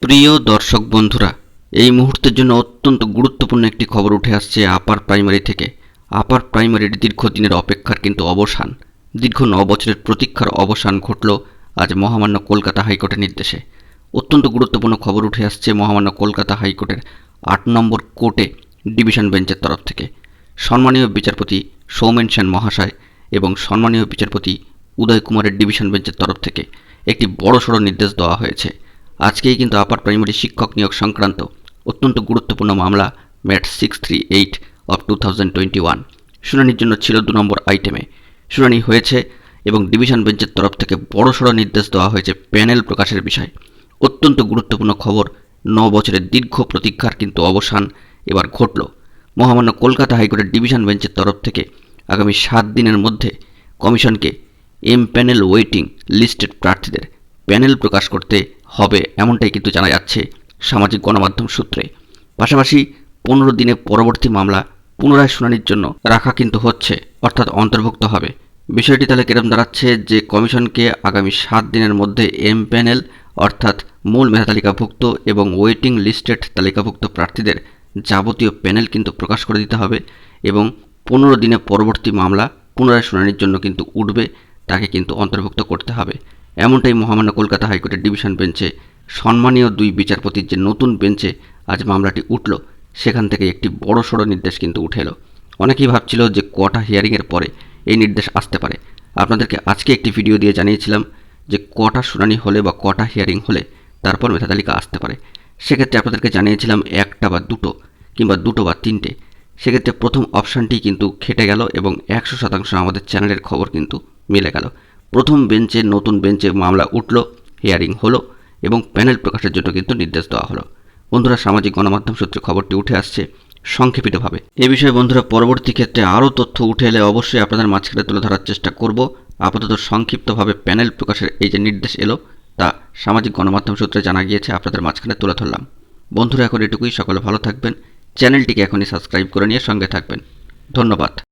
প্রিয় দর্শক বন্ধুরা, এই মুহূর্তের জন্য অত্যন্ত গুরুত্বপূর্ণ একটি খবর উঠে আসছে আপার প্রাইমারি থেকে। আপার প্রাইমারির দীর্ঘদিনের অপেক্ষার কিন্তু অবসান, দীর্ঘ 9 বছরের প্রতীক্ষার অবসান ঘটল আজ মহামান্য কলকাতা হাইকোর্টের নির্দেশে। অত্যন্ত গুরুত্বপূর্ণ খবর উঠে আসছে মহামান্য কলকাতা হাইকোর্টের 8 নম্বর কোর্টে ডিভিশন বেঞ্চের তরফ থেকে। সম্মানীয় বিচারপতি সৌমেন সেন মহাশয় এবং সম্মানীয় বিচারপতি উদয় কুমারের ডিভিশন বেঞ্চের তরফ থেকে একটি বড়সড় নির্দেশ দেওয়া হয়েছে। আজকেই কিন্তু আপার প্রাইমারি শিক্ষক নিয়োগ সংক্রান্ত অত্যন্ত গুরুত্বপূর্ণ মামলা ম্যাট 638 অফ 2021 শুনানির জন্য ছিল 2 নম্বর আইটেমে। শুনানি হয়েছে এবং ডিভিশন বেঞ্চের তরফ থেকে বড়সড় নির্দেশ দেওয়া হয়েছে প্যানেল প্রকাশের বিষয়। অত্যন্ত গুরুত্বপূর্ণ খবর, 9 বছরের দীর্ঘ প্রতীক্ষার কিন্তু অবসান এবার ঘটল। মহামান্য কলকাতা হাইকোর্টের ডিভিশন বেঞ্চের তরফ থেকে আগামী 7 দিনের মধ্যে কমিশনকে প্যানেল ওয়েটিং লিস্টেড প্রার্থীদের প্যানেল প্রকাশ করতে হবে, এমনটাই কিন্তু জানা যাচ্ছে সামাজিক গণমাধ্যম সূত্রে। পাশাপাশি 15 দিনে পরবর্তী মামলা পুনরায় শুনানির জন্য রাখা কিন্তু হচ্ছে, অর্থাৎ অন্তর্ভুক্ত হবে। বিষয়টি তাহলে কিরম দাঁড়াচ্ছে যে কমিশনকে আগামী 7 দিনের মধ্যে প্যানেল অর্থাৎ মূল মেধা তালিকাভুক্ত এবং ওয়েটিং লিস্টেড তালিকাভুক্ত প্রার্থীদের যাবতীয় প্যানেল কিন্তু প্রকাশ করে দিতে হবে এবং 15 দিনে পরবর্তী মামলা পুনরায় শুনানির জন্য কিন্তু উঠবে, তাকে কিন্তু অন্তর্ভুক্ত করতে হবে। এমনটাই মহামান্য কলকাতা হাইকোর্টের ডিভিশন বেঞ্চে সম্মানীয় 2 বিচারপতির যে নতুন বেঞ্চে আজ মামলাটি উঠল, সেখান থেকে একটি বড়সড় নির্দেশ কিন্তু উঠে এলো। অনেকেই ভাবছিল যে কটা হিয়ারিংয়ের পরে এই নির্দেশ আসতে পারে। আপনাদেরকে আজকে একটি ভিডিও দিয়ে জানিয়েছিলাম যে কটা শুনানি হলে বা কটা হিয়ারিং হলে তারপর মেধা তালিকা আসতে পারে। সেক্ষেত্রে আপনাদেরকে জানিয়েছিলাম 1টা বা 2টো কিংবা 2টো বা 3টে। সেক্ষেত্রে প্রথম অপশানটি কিন্তু খেটে গেল এবং 100% আমাদের চ্যানেলের খবর কিন্তু মিলে গেল। প্রথম বেঞ্চে নতুন বেঞ্চে মামলা উঠল, হিয়ারিং হলো এবং প্যানেল প্রকাশের জন্য কিন্তু নির্দেশ দেওয়া হলো। বন্ধুরা, সামাজিক গণমাধ্যম সূত্রে খবরটি উঠে আসছে সংক্ষেপিতভাবে। এ বিষয়ে বন্ধুরা পরবর্তী ক্ষেত্রে আরও তথ্য উঠে এলে অবশ্যই আপনাদের মাঝখানে তুলে ধরার চেষ্টা করব। আপাতত সংক্ষিপ্তভাবে প্যানেল প্রকাশের এই যে নির্দেশ এলো তা সামাজিক গণমাধ্যম সূত্রে জানা গিয়েছে, আপনাদের মাঝখানে তুলে ধরলাম। বন্ধুরা, এখন এটুকুই। সকলে ভালো থাকবেন, চ্যানেলটিকে এখনই সাবস্ক্রাইব করে নিয়ে সঙ্গে থাকবেন। ধন্যবাদ।